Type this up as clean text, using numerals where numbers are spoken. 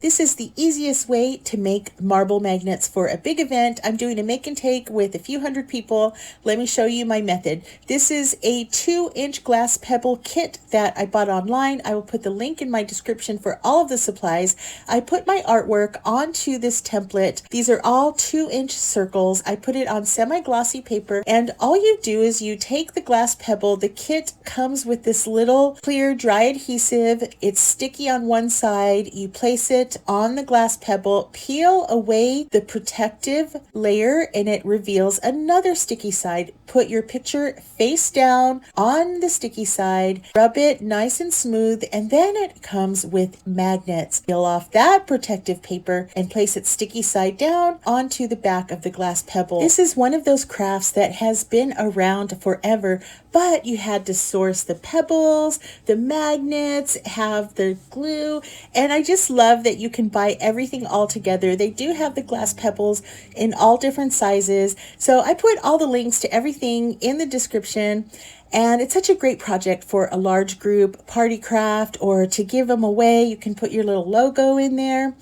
This is the easiest way to make marble magnets for a big event. I'm doing a make and take with a few hundred people. Let me show you my method. This is a 2-inch glass pebble kit that I bought online. I will put the link in my description for all of the supplies. I put my artwork onto this template. These are all 2-inch circles. I put it on semi-glossy paper, and all you do is you take the glass pebble. The kit comes with this little clear dry adhesive. It's sticky on one side. You place it on the glass pebble, peel away the protective layer, and it reveals another sticky side. Put your picture face down on the sticky side, rub it nice and smooth, and then it comes with magnets. Peel off that protective paper and place it sticky side down onto the back of the glass pebble. This is one of those crafts that has been around forever, but you had to source the pebbles, the magnets, have the glue, and I just love that you can buy everything all together. They do have the glass pebbles in all different sizes, so I put all the links to everything in the description. And it's such a great project for a large group, party craft, or to give them away. You can put your little logo in there.